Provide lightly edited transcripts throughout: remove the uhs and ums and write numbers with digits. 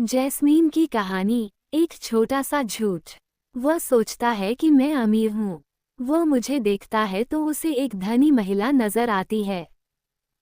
Jasmine की कहानी। एक छोटा सा झूठ। वह सोचता है कि मैं अमीर हूँ। वो मुझे देखता है तो उसे एक धनी महिला नजर आती है।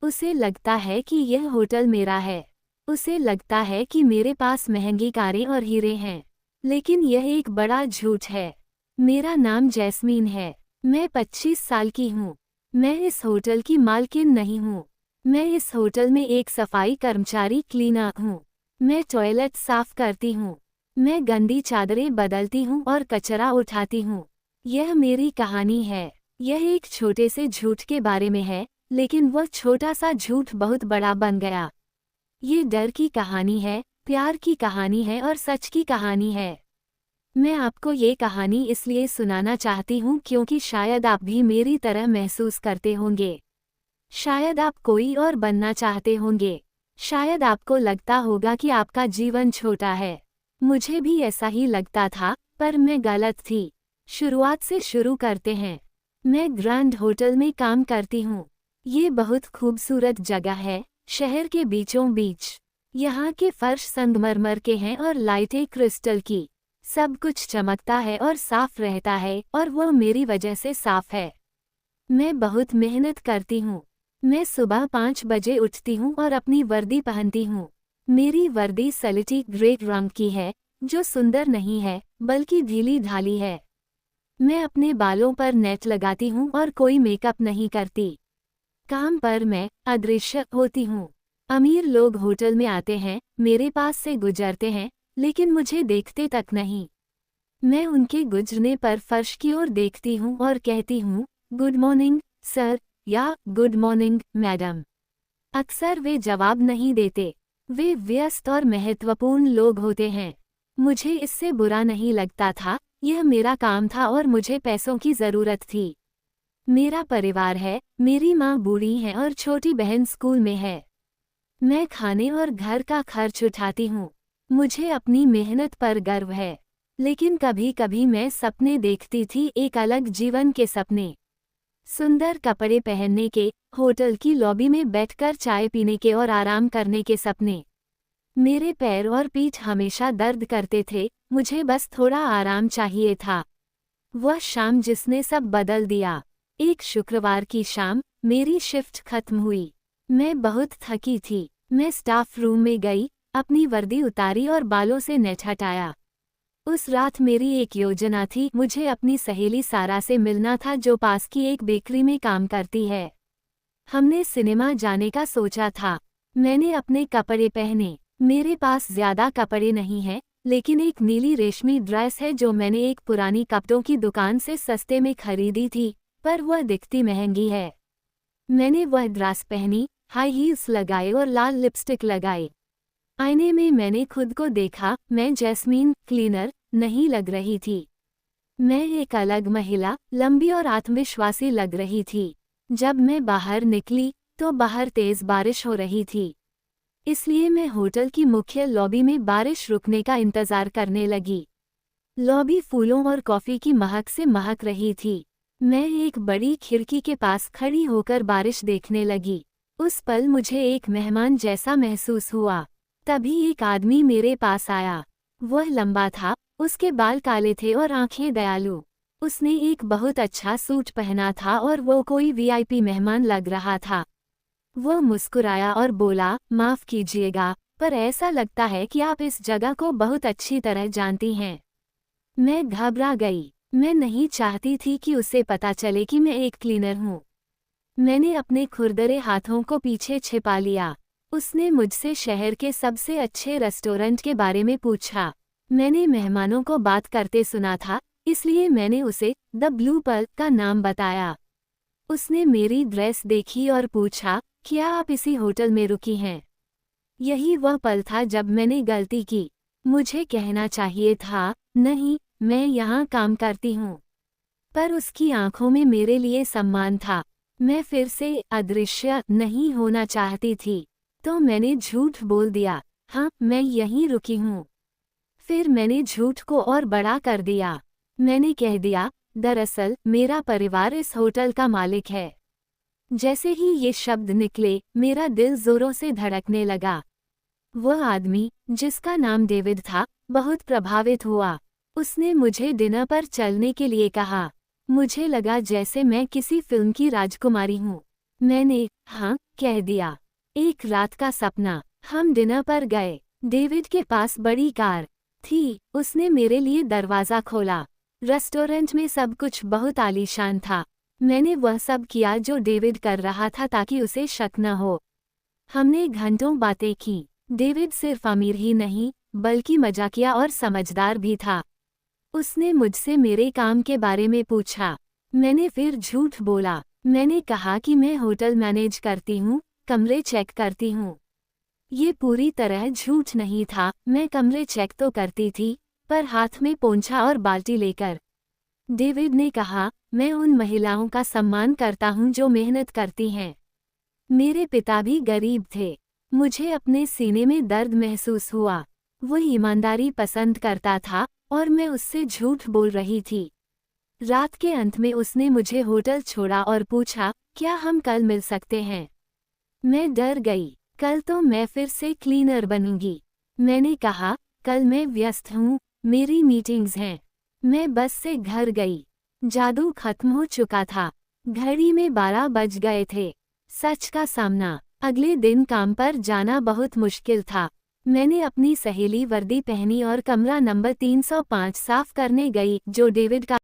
उसे लगता है कि यह होटल मेरा है। उसे लगता है कि मेरे पास महंगी कारें और हीरे हैं। लेकिन यह एक बड़ा झूठ है। मेरा नाम जैस्मीन है। मैं 25 साल की हूँ। मैं इस होटल की मालकिन नहीं हूँ। मैं इस होटल में एक सफाई कर्मचारी क्लीनर हूँ। मैं टॉयलेट साफ करती हूँ। मैं गंदी चादरें बदलती हूँ और कचरा उठाती हूँ। यह मेरी कहानी है। यह एक छोटे से झूठ के बारे में है, लेकिन वह छोटा सा झूठ बहुत बड़ा बन गया। ये डर की कहानी है, प्यार की कहानी है और सच की कहानी है। मैं आपको ये कहानी इसलिए सुनाना चाहती हूँ क्योंकि शायद आप भी मेरी तरह महसूस करते होंगे। शायद आप कोई और बनना चाहते होंगे। शायद आपको लगता होगा कि आपका जीवन छोटा है। मुझे भी ऐसा ही लगता था, पर मैं गलत थी। शुरुआत से शुरू करते हैं। मैं ग्रैंड होटल में काम करती हूँ। ये बहुत खूबसूरत जगह है, शहर के बीचों बीच। यहाँ के फर्श संगमरमर के हैं और लाइटें क्रिस्टल की। सब कुछ चमकता है और साफ रहता है, और वो मेरी वजह से साफ है। मैं बहुत मेहनत करती हूँ। मैं सुबह 5 बजे उठती हूँ और अपनी वर्दी पहनती हूँ। मेरी वर्दी सलेटी ग्रे रंग की है, जो सुंदर नहीं है, बल्कि ढीली ढाली है। मैं अपने बालों पर नेट लगाती हूँ और कोई मेकअप नहीं करती। काम पर मैं अदृश्य होती हूँ। अमीर लोग होटल में आते हैं, मेरे पास से गुजरते हैं, लेकिन मुझे देखते तक नहीं। मैं उनके गुजरने पर फर्श की ओर देखती हूँ और कहती हूँ, गुड मॉर्निंग सर, या गुड मॉर्निंग मैडम। अक्सर वे जवाब नहीं देते। वे व्यस्त और महत्वपूर्ण लोग होते हैं। मुझे इससे बुरा नहीं लगता था, यह मेरा काम था और मुझे पैसों की ज़रूरत थी। मेरा परिवार है, मेरी माँ बूढ़ी है और छोटी बहन स्कूल में है। मैं खाने और घर का खर्च उठाती हूँ। मुझे अपनी मेहनत पर गर्व है। लेकिन कभी कभी मैं सपने देखती थी, एक अलग जीवन के सपने। सुंदर कपड़े पहनने के, होटल की लॉबी में बैठकर चाय पीने के और आराम करने के सपने। मेरे पैर और पीठ हमेशा दर्द करते थे, मुझे बस थोड़ा आराम चाहिए था। वह शाम जिसने सब बदल दिया। एक शुक्रवार की शाम, मेरी शिफ्ट खत्म हुई। मैं बहुत थकी थी। मैं स्टाफ रूम में गई, अपनी वर्दी उतारी और बालों से नेट हटाया। उस रात मेरी एक योजना थी। मुझे अपनी सहेली सारा से मिलना था, जो पास की एक बेकरी में काम करती है। हमने सिनेमा जाने का सोचा था। मैंने अपने कपड़े पहने। मेरे पास ज्यादा कपड़े नहीं हैं, लेकिन एक नीली रेशमी ड्रेस है जो मैंने एक पुरानी कपड़ों की दुकान से सस्ते में खरीदी थी, पर वह दिखती महंगी है। मैंने वह ड्रेस पहनी, हाई हील्स लगाए और लाल लिपस्टिक लगाई। आईने में मैंने खुद को देखा। मैं जैस्मीन क्लीनर नहीं लग रही थी। मैं एक अलग महिला, लंबी और आत्मविश्वासी लग रही थी। जब मैं बाहर निकली, तो बाहर तेज बारिश हो रही थी। इसलिए मैं होटल की मुख्य लॉबी में बारिश रुकने का इंतजार करने लगी। लॉबी फूलों और कॉफी की महक से महक रही थी। मैं एक बड़ी खिड़की के पास खड़ी होकर बारिश देखने लगी। उस पल मुझे एक मेहमान जैसा महसूस हुआ। तभी एक आदमी मेरे पास आया। वह लंबा था, उसके बाल काले थे और आंखें दयालु। उसने एक बहुत अच्छा सूट पहना था और वो कोई वीआईपी मेहमान लग रहा था। वह मुस्कुराया और बोला, माफ़ कीजिएगा, पर ऐसा लगता है कि आप इस जगह को बहुत अच्छी तरह जानती हैं। मैं घबरा गई। मैं नहीं चाहती थी कि उसे पता चले कि मैं एक क्लीनर हूँ। मैंने अपने खुरदरे हाथों को पीछे छिपा लिया। उसने मुझसे शहर के सबसे अच्छे रेस्टोरेंट के बारे में पूछा। मैंने मेहमानों को बात करते सुना था, इसलिए मैंने उसे द ब्लू पर्ल का नाम बताया। उसने मेरी ड्रेस देखी और पूछा, क्या आप इसी होटल में रुकी हैं? यही वह पल था जब मैंने गलती की। मुझे कहना चाहिए था, नहीं, मैं यहाँ काम करती हूँ। पर उसकी आंखों में मेरे लिए सम्मान था। मैं फिर से अदृश्य नहीं होना चाहती थी, तो मैंने झूठ बोल दिया, हाँ, मैं यहीं रुकी हूँ। फिर मैंने झूठ को और बड़ा कर दिया। मैंने कह दिया, दरअसल मेरा परिवार इस होटल का मालिक है। जैसे ही ये शब्द निकले, मेरा दिल जोरों से धड़कने लगा। वह आदमी, जिसका नाम डेविड था, बहुत प्रभावित हुआ। उसने मुझे डिनर पर चलने के लिए कहा। मुझे लगा जैसे मैं किसी फिल्म की राजकुमारी हूँ। मैंने हाँ कह दिया। एक रात का सपना। हम डिनर पर गए। डेविड के पास बड़ी कार थी। उसने मेरे लिए दरवाज़ा खोला। रेस्टोरेंट में सब कुछ बहुत आलीशान था। मैंने वह सब किया जो डेविड कर रहा था ताकि उसे शक न हो। हमने घंटों बातें की। डेविड सिर्फ अमीर ही नहीं, बल्कि मजाकिया और समझदार भी था। उसने मुझसे मेरे काम के बारे में पूछा। मैंने फिर झूठ बोला। मैंने कहा कि मैं होटल मैनेज करती हूँ, कमरे चेक करती हूँ। ये पूरी तरह झूठ नहीं था, मैं कमरे चेक तो करती थी, पर हाथ में पोंछा और बाल्टी लेकर। डेविड ने कहा, मैं उन महिलाओं का सम्मान करता हूँ जो मेहनत करती हैं। मेरे पिता भी गरीब थे। मुझे अपने सीने में दर्द महसूस हुआ। वो ईमानदारी पसंद करता था और मैं उससे झूठ बोल रही थी। रात के अंत में उसने मुझे होटल छोड़ा और पूछा, क्या हम कल मिल सकते हैं? मैं डर गई। कल तो मैं फिर से क्लीनर बनूंगी। मैंने कहा, कल मैं व्यस्त हूँ, मेरी मीटिंग्स हैं। मैं बस से घर गई। जादू खत्म हो चुका था। घड़ी में 12 बज गए थे। सच का सामना। अगले दिन काम पर जाना बहुत मुश्किल था। मैंने अपनी सहेली वर्दी पहनी और कमरा नंबर 305 साफ करने गई, जो डेविड का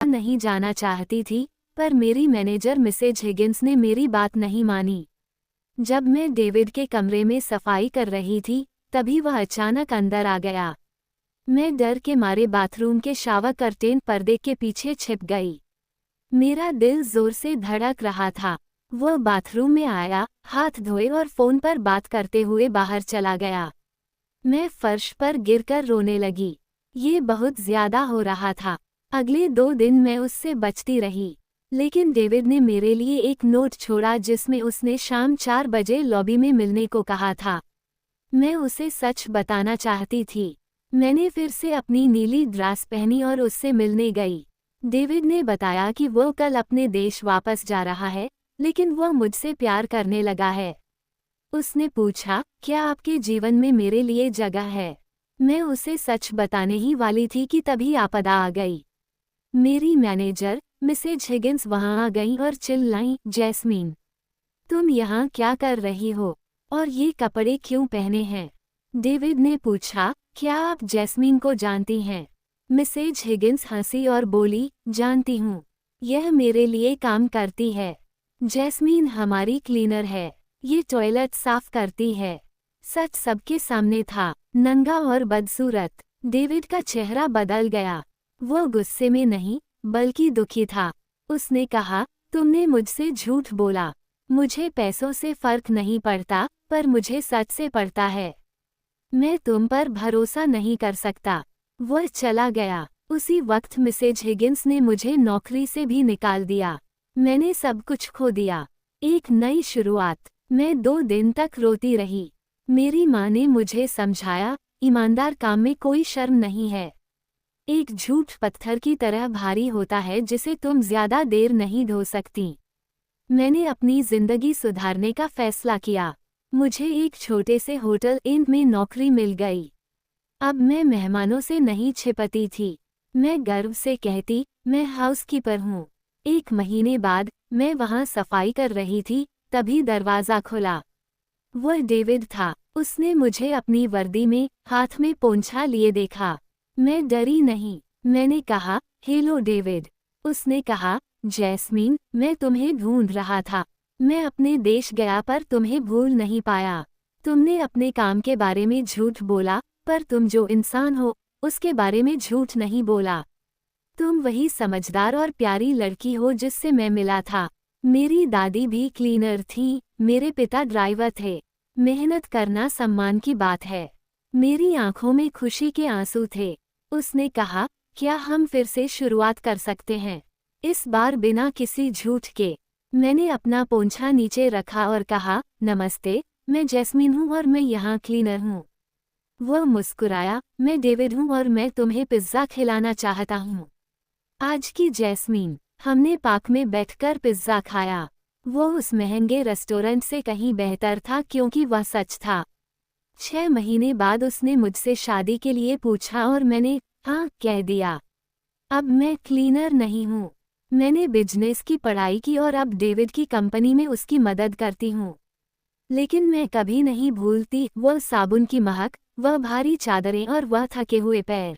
नहीं जाना चाहती थी, पर मेरी मैनेजर मिसेज हिगिंस ने मेरी बात नहीं मानी। जब मैं डेविड के कमरे में सफाई कर रही थी, तभी वह अचानक अंदर आ गया। मैं डर के मारे बाथरूम के शावर कर्टेन पर्दे के पीछे छिप गई। मेरा दिल जोर से धड़क रहा था। वह बाथरूम में आया, हाथ धोए और फोन पर बात करते हुए बाहर चला गया। मैं फर्श पर गिरकर रोने लगी। ये बहुत ज्यादा हो रहा था। अगले 2 दिन मैं उससे बचती रही, लेकिन डेविड ने मेरे लिए एक नोट छोड़ा जिसमें उसने शाम 4 बजे लॉबी में मिलने को कहा था। मैं उसे सच बताना चाहती थी। मैंने फिर से अपनी नीली ड्रेस पहनी और उससे मिलने गई। डेविड ने बताया कि वो कल अपने देश वापस जा रहा है, लेकिन वह मुझसे प्यार करने लगा है। उसने पूछा, क्या आपके जीवन में मेरे लिए जगह है? मैं उसे सच बताने ही वाली थी कि तभी आपदा आ गई। मेरी मैनेजर मिसेज हिगिंस वहां आ गई और चिल्लाई, जैस्मीन, तुम यहाँ क्या कर रही हो? और ये कपड़े क्यों पहने हैं? डेविड ने पूछा, क्या आप जैस्मीन को जानती हैं? मिसेज हिगिंस हंसी और बोली, जानती हूँ। यह मेरे लिए काम करती है। जैस्मीन हमारी क्लीनर है। ये टॉयलेट साफ करती है। सच सबके सामने था, नंगा और बदसूरत। डेविड का चेहरा बदल गया। वो गुस्से में नहीं, बल्कि दुखी था। उसने कहा, तुमने मुझसे झूठ बोला। मुझे पैसों से फर्क नहीं पड़ता, पर मुझे सच से पड़ता है। मैं तुम पर भरोसा नहीं कर सकता। वह चला गया। उसी वक्त मिसेज हिगिंस ने मुझे नौकरी से भी निकाल दिया। मैंने सब कुछ खो दिया। एक नई शुरुआत। मैं 2 दिन तक रोती रही। मेरी माँ ने मुझे समझाया, ईमानदार काम में कोई शर्म नहीं है। एक झूठ पत्थर की तरह भारी होता है जिसे तुम ज्यादा देर नहीं ढो सकती। मैंने अपनी जिंदगी सुधारने का फैसला किया। मुझे एक छोटे से होटल इन में नौकरी मिल गई। अब मैं मेहमानों से नहीं छिपती थी। मैं गर्व से कहती, मैं हाउसकीपर हूँ। 1 महीने बाद मैं वहाँ सफाई कर रही थी, तभी दरवाज़ा खुला। वह डेविड था। उसने मुझे अपनी वर्दी में, हाथ में पोंछा लिए देखा। मैं डरी नहीं। मैंने कहा, हेलो डेविड। उसने कहा, जैस्मीन, मैं तुम्हें ढूंढ रहा था। मैं अपने देश गया पर तुम्हें भूल नहीं पाया। तुमने अपने काम के बारे में झूठ बोला, पर तुम जो इंसान हो, उसके बारे में झूठ नहीं बोला। तुम वही समझदार और प्यारी लड़की हो जिससे मैं मिला था। मेरी दादी भी क्लीनर थी, मेरे पिता ड्राइवर थे। मेहनत करना सम्मान की बात है। मेरी आंखों में खुशी के आंसू थे। उसने कहा, क्या हम फिर से शुरुआत कर सकते हैं? इस बार बिना किसी झूठ के। मैंने अपना पोंछा नीचे रखा और कहा, नमस्ते, मैं जैस्मीन हूँ और मैं यहाँ क्लीनर हूँ। वह मुस्कुराया, मैं डेविड हूँ और मैं तुम्हें पिज्ज़ा खिलाना चाहता हूँ। आज की जैस्मीन। हमने पार्क में बैठकर पिज्ज़ा खाया। वो उस महंगे रेस्टोरेंट से कहीं बेहतर था क्योंकि वह सच था। 6 महीने बाद उसने मुझसे शादी के लिए पूछा और मैंने हाँ कह दिया। अब मैं क्लीनर नहीं हूँ। मैंने बिजनेस की पढ़ाई की और अब डेविड की कंपनी में उसकी मदद करती हूँ। लेकिन मैं कभी नहीं भूलती वह साबुन की महक, वह भारी चादरें और वह थके हुए पैर।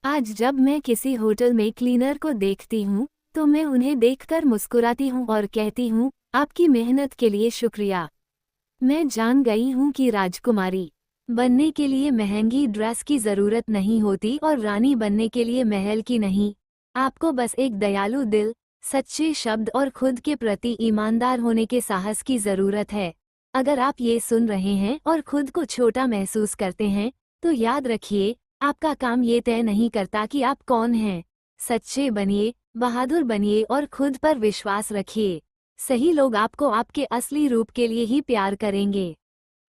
आज जब मैं किसी होटल में क्लीनर को देखती हूँ तो मैं उन्हें देखकर मुस्कुराती हूँ और कहती हूँ, आपकी मेहनत के लिए शुक्रिया। मैं जान गई हूँ कि राजकुमारी बनने के लिए महंगी ड्रेस की जरूरत नहीं होती और रानी बनने के लिए महल की नहीं। आपको बस एक दयालु दिल, सच्चे शब्द और खुद के प्रति ईमानदार होने के साहस की जरूरत है। अगर आप ये सुन रहे हैं और खुद को छोटा महसूस करते हैं, तो याद रखिए, आपका काम ये तय नहीं करता कि आप कौन हैं। सच्चे बनिए, बहादुर बनिए और खुद पर विश्वास रखिए। सही लोग आपको आपके असली रूप के लिए ही प्यार करेंगे।